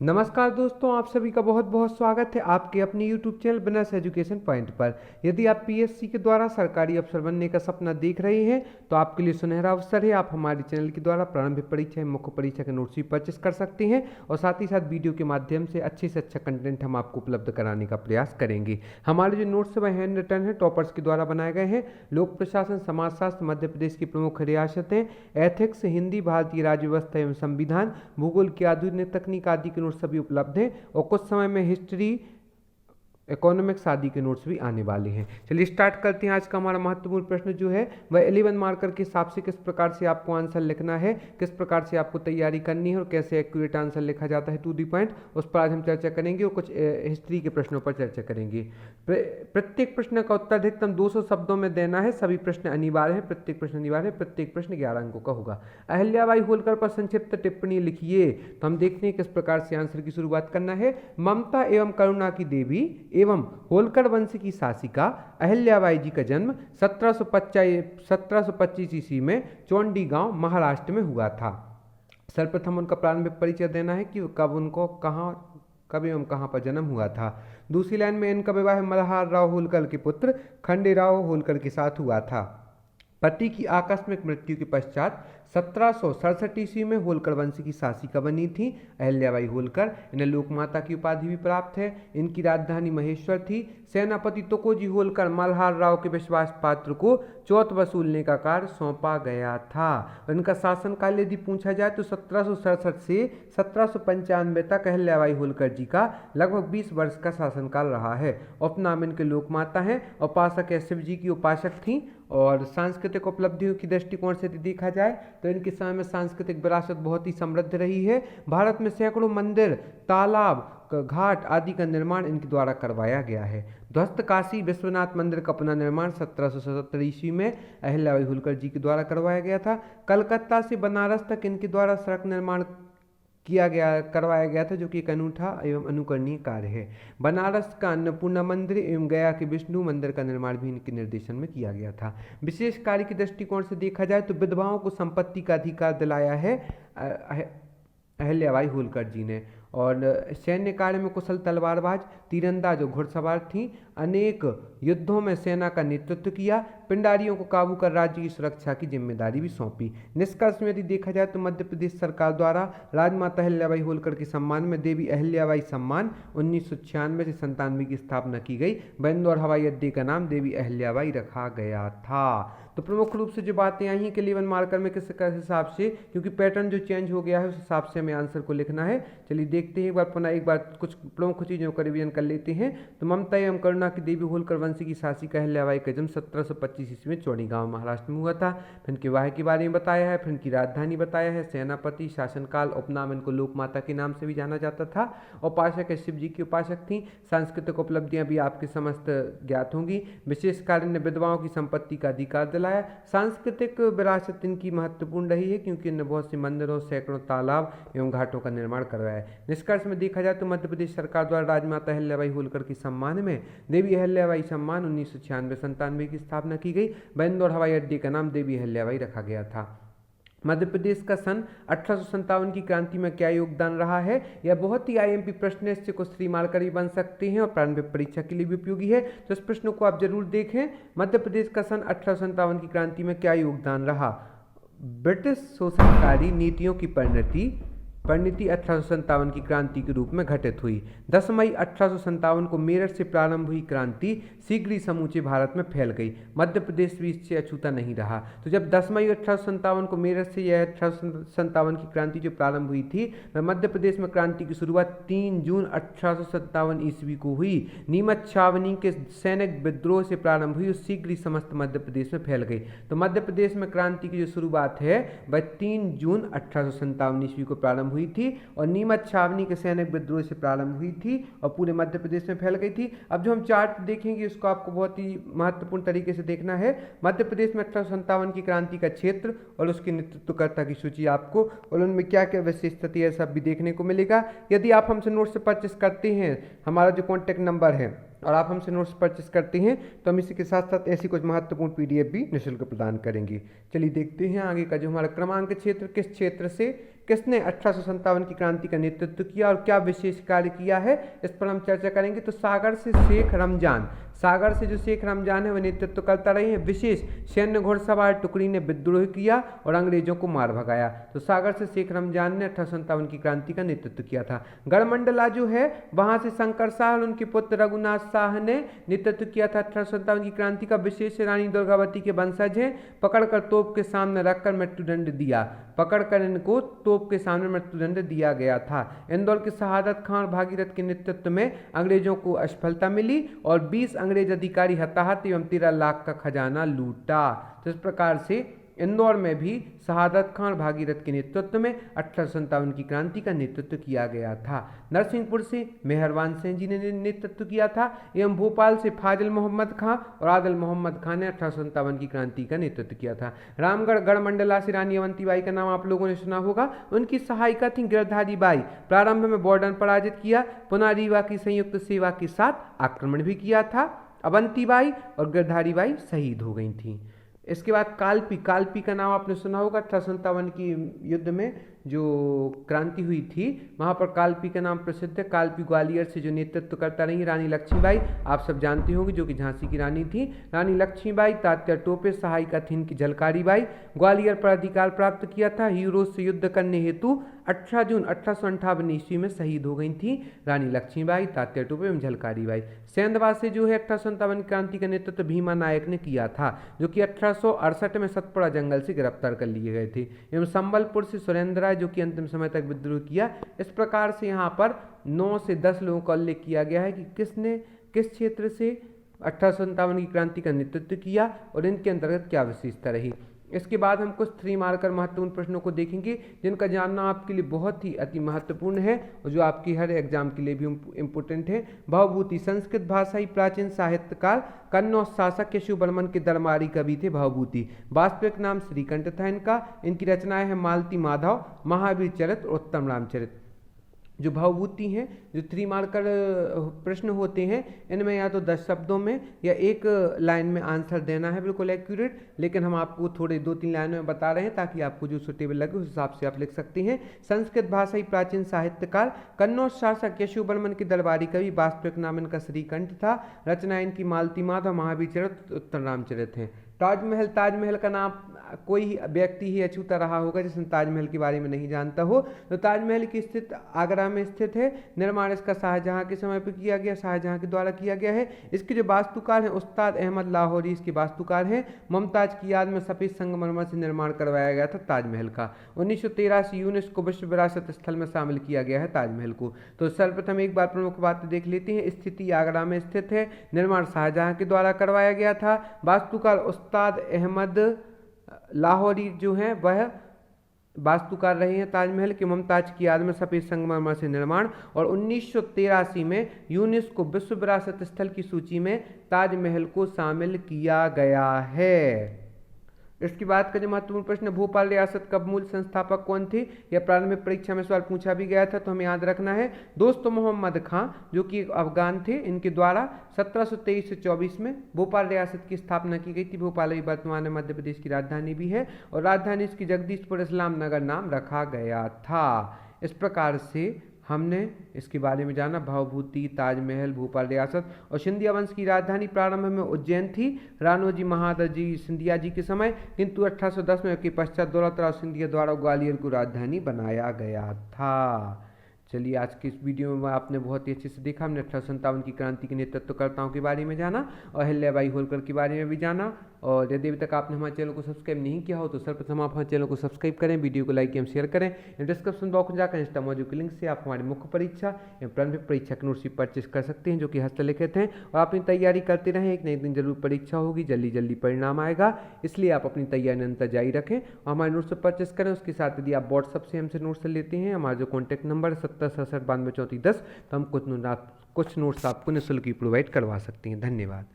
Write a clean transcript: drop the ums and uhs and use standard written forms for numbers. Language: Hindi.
नमस्कार दोस्तों, आप सभी का बहुत बहुत स्वागत है आपके अपने YouTube channel business education point पर। यदि आप पीएससी के द्वारा सरकारी अफसर बनने का सपना देख रहे हैं तो आपके लिए सुनहरा अवसर है। आप हमारे चैनल के द्वारा प्रारंभिक परीक्षा एवं मुख्य परीक्षा के नोट्स भी परचेस कर सकते हैं और साथ ही साथ वीडियो के माध्यम से अच्छा कंटेंट हम आपको उपलब्ध कराने का प्रयास करेंगे। हमारे जो नोट्स है वह हैंड रिटन है, टॉपर्स के द्वारा बनाए गए हैं। लोक प्रशासन, समाजशास्त्र, मध्य प्रदेश की प्रमुख रियासतें, एथिक्स, हिंदी, भारतीय राज्य व्यवस्था एवं संविधान, भूगोल की आधुनिक तकनीक आदि के नोट्स सभी उपलब्ध हैं और कुछ समय में हिस्ट्री, इकोनॉमिक्स आदि के नोट्स भी आने वाले हैं। चलिए स्टार्ट करते हैं। आज का हमारा महत्वपूर्ण प्रश्न जो है वह 11 मार्कर के हिसाब से किस प्रकार से आपको आंसर लिखना है, किस प्रकार से आपको तैयारी करनी है और कैसे एक्यूरेट आंसर लिखा जाता है टू दी पॉइंट, उस पर आज हम चर्चा करेंगे और कुछ हिस्ट्री के प्रश्नों पर चर्चा करेंगे। प्रत्येक प्रश्न का उत्तर अधिकतम 200 शब्दों में देना है। सभी प्रश्न अनिवार्य है, प्रत्येक प्रश्न अनिवार्य है, प्रत्येक प्रश्न 11 अंकों का होगा। अहिल्याबाई होलकर पर संक्षिप्त टिप्पणी लिखिए। तो हम देखते हैं किस प्रकार से आंसर की शुरुआत करना है। ममता एवं करुणा की देवी एवं होलकर वंश की शासिका अहिल्याबाई जी का जन्म 1725 ईस्वी में चौंडी गांव महाराष्ट्र में हुआ था। सर्वप्रथम उनका प्रारंभिक परिचय देना है कि कब एवं कहाँ पर जन्म हुआ था। दूसरी लाइन में इनका विवाह मल्हार राव होलकर के पुत्र खंडेराव होलकर के साथ हुआ था। पति की आकस्मिक मृत्यु के पश्चात 1767 ईस्वी में होलकर वंश की शासिका बनी थी अहिल्याबाई होलकर। इन्हें लोकमाता की उपाधि भी प्राप्त है। इनकी राजधानी महेश्वर थी। सेनापति तुकोजी होलकर मल्हार राव के विश्वास पात्र को चौथ वसूलने का कार्य सौंपा गया था। इनका शासनकाल यदि पूछा जाए तो 1767 से 1795 तक अहिल्याबाई होलकर जी का लगभग 20 वर्ष का शासनकाल रहा है। उपनाम इनके लोकमाता हैं। उपासक है, शिव जी की उपासक थी। और सांस्कृतिक उपलब्धियों की दृष्टिकोण से देखा जाए तो इनके समय में सांस्कृतिक विरासत बहुत ही समृद्ध रही है। भारत में सैकड़ों मंदिर, तालाब, घाट आदि का निर्माण इनके द्वारा करवाया गया है। ध्वस्त काशी विश्वनाथ मंदिर का पुनर्निर्माण 1777 ईस्वी में अहिल्याबाई होलकर जी के द्वारा करवाया गया था। कलकत्ता से बनारस तक इनके द्वारा सड़क निर्माण करवाया गया था, जो कि एक अनूठा एवं अनुकरणीय कार्य है। बनारस का अन्नपूर्णा मंदिर एवं गया के विष्णु मंदिर का निर्माण भी इनके निर्देशन में किया गया था। विशेष कार्य के दृष्टिकोण से देखा जाए तो विधवाओं को संपत्ति का अधिकार दिलाया है अहिल्याबाई होलकर जी ने। और सैन्य कार्य में कुशल तलवारबाज, तीरंदाज और घुड़सवार थीं। अनेक युद्धों में सेना का नेतृत्व किया। पिंडारियों को काबू कर राज्य की सुरक्षा की जिम्मेदारी भी सौंपी। निष्कर्ष में यदि देखा जाए तो मध्य प्रदेश सरकार द्वारा राजमाता अहिल्याबाई होलकर के सम्मान में देवी अहिल्याबाई सम्मान 1996 से 97 की स्थापना की गई। इंदौर हवाई अड्डे का नाम देवी अहिल्याबाई रखा गया था। तो प्रमुख रूप से जो बातें आई हैं कि 11 मार्कर में किस हिसाब से, क्योंकि पैटर्न जो चेंज हो गया है उस हिसाब से हमें आंसर को लिखना है। चलिए देखते हैं एक बार कुछ प्रमुख चीज़ों का रिवीजन कर लेते हैं। तो ममता एवं करुणा की देवी होलकर वंश की शासिका अहिल्याबाई का जन्म 1725 ईस्वी में चौड़ी गांव महाराष्ट्र में हुआ था। फिर इनके विवाह के बारे में बताया है, फिर इनकी राजधानी बताया है, सेनापति, शासनकाल, उपनाम इनको लोकमाता के नाम से भी जाना जाता था। उपासक है, शिव जी की उपासक थी। सांस्कृतिक उपलब्धियां भी आपके समस्त ज्ञात होंगी। विशेष कार्य ने विधवाओं की संपत्ति का अधिकार दिलाया। सांस्कृतिक विरासत इनकी महत्वपूर्ण रही है क्योंकि इन्होंने बहुत से मंदिरों, सैकड़ों तालाब एवं घाटों का निर्माण करवाया है। निष्कर्ष में देखा जाए तो मध्य प्रदेश सरकार द्वारा राजमाता अहिल्याबाई होलकर के सम्मान में देवी अहिल्याबाई सम्मान 1996-97 की स्थापना की गई। इंदौर हवाई अड्डे का नाम देवी अहिल्याबाई रखा गया था। मध्य प्रदेश का सन 1857 की क्रांति में क्या योगदान रहा है? यह बहुत ही आईएमपी प्रश्न है, इससे कुछ 3 मार्कर भी बन सकते हैं और प्रारंभिक परीक्षा के लिए भी उपयोगी है, तो इस प्रश्न को आप जरूर देखें। मध्य प्रदेश का सन 1857 की क्रांति में क्या योगदान रहा? ब्रिटिश शोषणकारी नीतियों की परिणति 1857 की क्रांति के रूप में घटित हुई। 10 मई 1857 को मेरठ से प्रारंभ हुई क्रांति शीघ्र ही समूचे भारत में फैल गई। मध्य प्रदेश भी इससे अछूता नहीं रहा। तो जब 10 मई 1857 को मेरठ से यह 1857 की क्रांति जो प्रारंभ हुई थी, वह मध्य प्रदेश में क्रांति की शुरुआत 3 जून 1857 ईस्वी को हुई। नीमच छावनी के सैनिक विद्रोह से प्रारंभ हुई और शीघ्र ही समस्त मध्य प्रदेश में फैल गई। तो मध्य प्रदेश में क्रांति की जो शुरुआत है वह 3 जून 1857 ईस्वी को प्रारंभ हुई थी और नीमच छावनी के सैनिक विद्रोह से प्रारंभ हुई थी और पूरे मध्य प्रदेश में फैल गई थी। अब जो हम चार्ट देखेंगे उसको आपको बहुत ही महत्वपूर्ण तरीके से देखना है। मध्य प्रदेश में 1857 की क्रांति का क्षेत्र और उसके नेतृत्वकर्ता की सूची आपको और उनमें क्या क्या विशेषता है सब भी देखने को मिलेगा। यदि आप हमसे नोट्स से परचेस करते हैं, हमारा जो कॉन्टैक्ट नंबर है और आप हमसे नोट्स परचेस करते हैं तो हम इसी के साथ साथ ऐसी कुछ महत्वपूर्ण पीडीएफ भी निःशुल्क प्रदान करेंगे। चलिए देखते हैं आगे का जो हमारा क्रमांक क्षेत्र किस क्षेत्र से किसने 1857 की क्रांति का नेतृत्व किया और क्या विशेष कार्य किया है, इस पर हम चर्चा करेंगे। तो सागर से शेख रमजान, सागर से जो शेख रमजान है वह नेतृत्व करता रही है। विशेष सैन्य घुड़सवार टुकड़ी ने विद्रोह किया और अंग्रेजों को मार भगाया। तो सागर से शेख रमजान ने 1857 की क्रांति का नेतृत्व किया था। गढ़मंडला जो है वहां से शंकर शाह और उनके पुत्र रघुनाथ शाह ने नेतृत्व किया था 1857 की क्रांति का। विशेष रानी दुर्गावती के वंशज हैं, पकड़कर तोप के सामने रखकर मृत्युदंड दिया, पकड़कर इनको तोप के सामने मृत्युदंड दिया गया था। इंदौर के शहादत खान और भागीरथ के नेतृत्व में अंग्रेजों को असफलता मिली और 20 अंग्रेज अधिकारी हताहत एवं 13 लाख का खजाना लूटा। तो इस प्रकार से इंदौर में भी शहादत खान और भागीरथ के नेतृत्व में 1857 की क्रांति का नेतृत्व किया गया था। नरसिंहपुर से मेहरबान सिंह जी ने नेतृत्व किया था एवं भोपाल से फाजिल मोहम्मद खां और आदिल मोहम्मद खां ने 1857 की क्रांति का नेतृत्व किया था। रामगढ़ गढ़मंडला से रानी अवंतीबाई का नाम आप लोगों ने सुना होगा। उनकी सहायिका थी गिरधारी बाई। प्रारंभ में बॉर्डर पराजित किया, पुनः रीवा की संयुक्त सेवा के साथ आक्रमण भी किया था। अवंतीबाई और गिरधारी बाई शहीद हो गई थीं। इसके बाद कालपी, कालपी का नाम आपने सुना होगा। 1857 की युद्ध में जो क्रांति हुई थी वहाँ पर कालपी का नाम प्रसिद्ध है। कालपी ग्वालियर से जो नेतृत्व करता रही रानी लक्ष्मीबाई, आप सब जानते होंगे, जो कि झांसी की रानी थी। रानी लक्ष्मीबाई, तात्या टोपे सहायिका थी इनकी झलकारी बाई। ग्वालियर पर अधिकार प्राप्त किया था। हीरोज से युद्ध करने हेतु 18 जून 1858 ईस्वी में शहीद हो गई थी रानी लक्ष्मीबाई, तात्या टोपे एवं झलकारी बाई। सेंधवा से जो है 1857 क्रांति का नेतृत्व भीमा नायक ने किया था, जो कि 1868 में सतपुड़ा जंगल से गिरफ्तार कर लिए गए थे। एवं संबलपुर से सुरेंद्र राय, जो कि अंतिम समय तक विद्रोह किया। इस प्रकार से यहाँ पर 9 से 10 लोगों का उल्लेख किया गया है कि किसने किस क्षेत्र से 1857 की क्रांति का नेतृत्व किया और इनके अंतर्गत क्या विशेषता रही। इसके बाद हम कुछ 3 मार्कर महत्वपूर्ण प्रश्नों को देखेंगे जिनका जानना आपके लिए बहुत ही अति महत्वपूर्ण है और जो आपकी हर एग्जाम के लिए भी इम्पोर्टेंट है। भवभूति, संस्कृत भाषाई प्राचीन साहित्यकार, कन्नौज शासक यशोवर्मन के दरबारी कवि थे भवभूति। वास्तविक नाम श्रीकंठ था इनका। इनकी रचनाएं हैं मालती माधव, महावीर चरित्र और उत्तम रामचरित्र। जो भवभूति हैं, जो 3 मार्कर प्रश्न होते हैं, इनमें या तो 10 शब्दों में या एक लाइन में आंसर देना है बिल्कुल एक्यूरेट, लेकिन हम आपको थोड़े 2-3 लाइनों में बता रहे हैं ताकि आपको जो सुटेबल लगे उस हिसाब से आप लिख सकते हैं। संस्कृत भाषाई प्राचीन साहित्यकार, कन्नौज शासक यशोवर्मन के दरबारी कवि, वास्तविक नाम इनका श्रीकंठ था। रचना इनकी मालती माधव, महावीर चरित्र, उत्तम रामचरित्र हैं। ताजमहल, ताजमहल का नाम कोई व्यक्ति ही अछूता रहा होगा जिसने ताजमहल के बारे में नहीं जानता हो। तो ताजमहल की स्थित आगरा में स्थित है। निर्माण इसका शाहजहां के समय पर किया गया, शाहजहां के द्वारा किया गया है। इसके जो वास्तुकार हैं उस्ताद अहमद लाहौरी इसके वास्तुकार हैं। मुमताज की याद में सफेद संगमरमर से निर्माण करवाया गया था ताजमहल का। 1913 से यूनेस्को विश्व विरासत स्थल में शामिल किया गया है ताजमहल को। तो सर्वप्रथम एक बार प्रमुख बातें देख लेते हैं। स्थिति आगरा में स्थित है, निर्माण शाहजहां के द्वारा करवाया गया था, वास्तुकार उस्ताद अहमद लाहौरी जो हैं वह वास्तुकार रहे हैं ताजमहल के। मुमताज की याद में सफेद संगमरमर से निर्माण और 1983 में यूनेस्को विश्व विरासत स्थल की सूची में ताजमहल को शामिल किया गया है। इसकी बात करें महत्वपूर्ण प्रश्न, भोपाल रियासत का मूल संस्थापक कौन थे? यह प्रारंभिक परीक्षा में सवाल पूछा भी गया था, तो हमें याद रखना है दोस्त मोहम्मद खां, जो कि एक अफगान थे। इनके द्वारा 1723 से 24 में भोपाल रियासत की स्थापना की गई थी। भोपाल ही वर्तमान में मध्य प्रदेश की राजधानी भी है और राजधानी इसकी जगदीशपुर इस्लाम नगर नाम रखा गया था। इस प्रकार से हमने इसके बारे में जाना। भवभूति, ताजमहल, भोपाल रियासत और सिंधिया वंश की राजधानी प्रारंभ में उज्जैन थी राणोजी महादजी सिंधिया जी के समय, किंतु 1810 में के पश्चात दौलत राव सिंधिया द्वारा ग्वालियर को राजधानी बनाया गया था। चलिए, आज की इस वीडियो में आपने बहुत ही अच्छे से देखा। हमने 1857 की क्रांति के नेतृत्वकर्ताओं के बारे में जाना और अहिल्याबाई होलकर के बारे में भी जाना। और यदि अभी तक आपने हमारे चैनल को सब्सक्राइब नहीं किया हो तो सर्वप्रथम आप हमारे चैनल को सब्सक्राइब करें, वीडियो को लाइक एवं शेयर करें। डिस्क्रिप्शन बॉक्स में जाकर इंस्टा मौजूद लिंक से आप हमारी मुख्य परीक्षा एवं प्रारंभिक परीक्षा की नोट्स परचेस कर सकते हैं, जो कि हस्तलिखित हैं। और अपनी तैयारी करते रहें, एक न एक दिन जरूर परीक्षा होगी, जल्दी जल्दी परिणाम आएगा, इसलिए आप अपनी तैयारी निरंतर जारी रखें और हमारे नोट्स परचेस करें। उसके साथ यदि आप व्हाट्सअप से हमसे नोट्स लेते हैं, हमारा जो कॉन्टैक्ट नंबर है 7067923410, तो हम कुछ नोट्स आपको निःशुल्क प्रोवाइड करवा सकते हैं। धन्यवाद।